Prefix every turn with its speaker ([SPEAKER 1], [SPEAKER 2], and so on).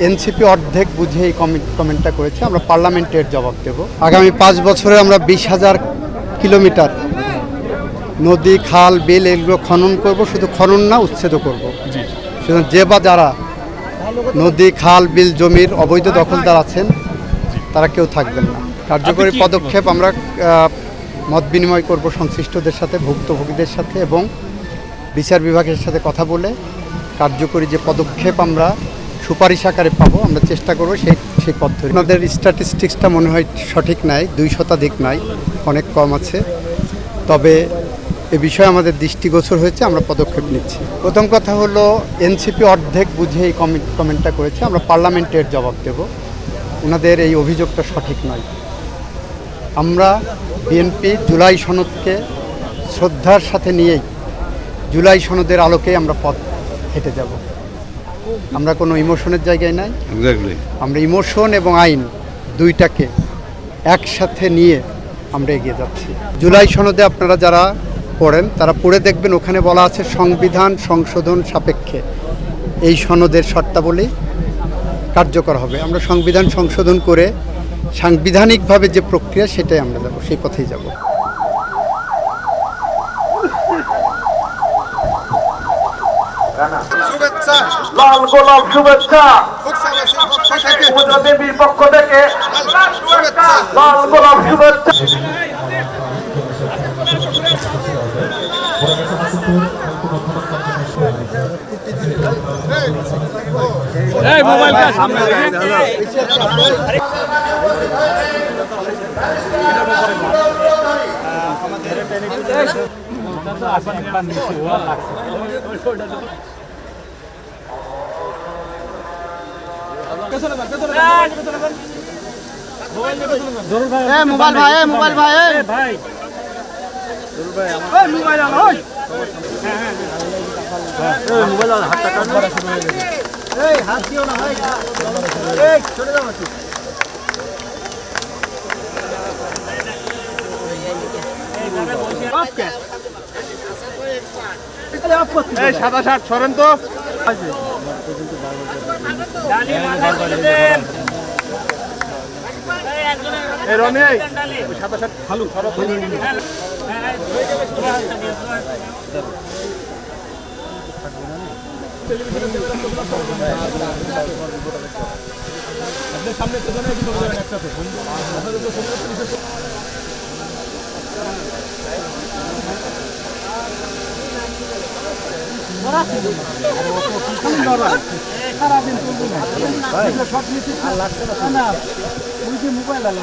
[SPEAKER 1] NCP অর্ধেক বুঝে এই কমেন্টটা করেছে। আমরা পার্লামেন্টের জবাব দেব। আগামী ৫ বছরে আমরা ২০,০০০ কিলোমিটার নদী, খাল, বিল এগুলো খনন করব। শুধু খনন না, উচ্ছেদও করব। সুতরাং যে বা যারা নদী, খাল, বিল, জমির অবৈধ দখলদার আছেন তারা কেউ থাকবেন না। কার্যকরী পদক্ষেপ আমরা মত বিনিময় করব সংশ্লিষ্টদের সাথে, ভুক্তভোগীদের সাথে এবং বিচার বিভাগের সাথে কথা বলে কার্যকরী যে পদক্ষেপ আমরা সুপারিশ আকারে পাবো, আমরা চেষ্টা করবো সেই পদ্ধতি। আপনাদের স্ট্যাটিস্টিক্সটা মনে হয় সঠিক নাই, ২০০ নাই, অনেক কম আছে। তবে এ বিষয়ে আমাদের দৃষ্টিগোচর হয়েছে, আমরা পদক্ষেপ নিচ্ছি। প্রথম কথা হলো, এনসিপি অর্ধেক বুঝে এই কমেন্টটা করেছে। আমরা পার্লামেন্টের জবাব দেব। ওনাদের এই অভিযোগটা সঠিক নয়। আমরা বিএনপি জুলাই সনদকে শ্রদ্ধার সাথে নিয়েই জুলাই সনদের আলোকে আমরা পথ হেঁটে যাব। আমরা কোনো ইমোশনের জায়গায় নাই। আমরা ইমোশন এবং আইন দুইটাকে একসাথে নিয়ে আমরা এগিয়ে যাচ্ছি। জুলাই সনদে আপনারা যারা পড়েন তারা পড়ে দেখবেন, ওখানে বলা আছে সংবিধান সংশোধন সাপেক্ষে এই সনদের শর্তাবলী কার্যকর হবে। আমরা সংবিধান সংশোধন করে সাংবিধানিকভাবে যে প্রক্রিয়া সেটাই আমরা যাব, সেই পথেই যাব।
[SPEAKER 2] লাল গোলাপ শুভেচ্ছা উপজেলার পক্ষ থেকে লাল গোলাপ শুভেচ্ছা।
[SPEAKER 3] মোবাইল ভাই, মোবাইল ভাই, ভাই মোবাইল আনো, মোবাইল আনো, হাতটা কাট করা শুরু হয়ে গেছে। এই হাত দিও না ভাই, এই চলে যাও একটু।
[SPEAKER 2] এই সাদা শার্ট সরেন তো। এই রনি সাদা শার্ট খালু সরব। আপনার সামনে তো জানাই দিতে হবে একসাথে। আপনাদের তো মোবাইল আলো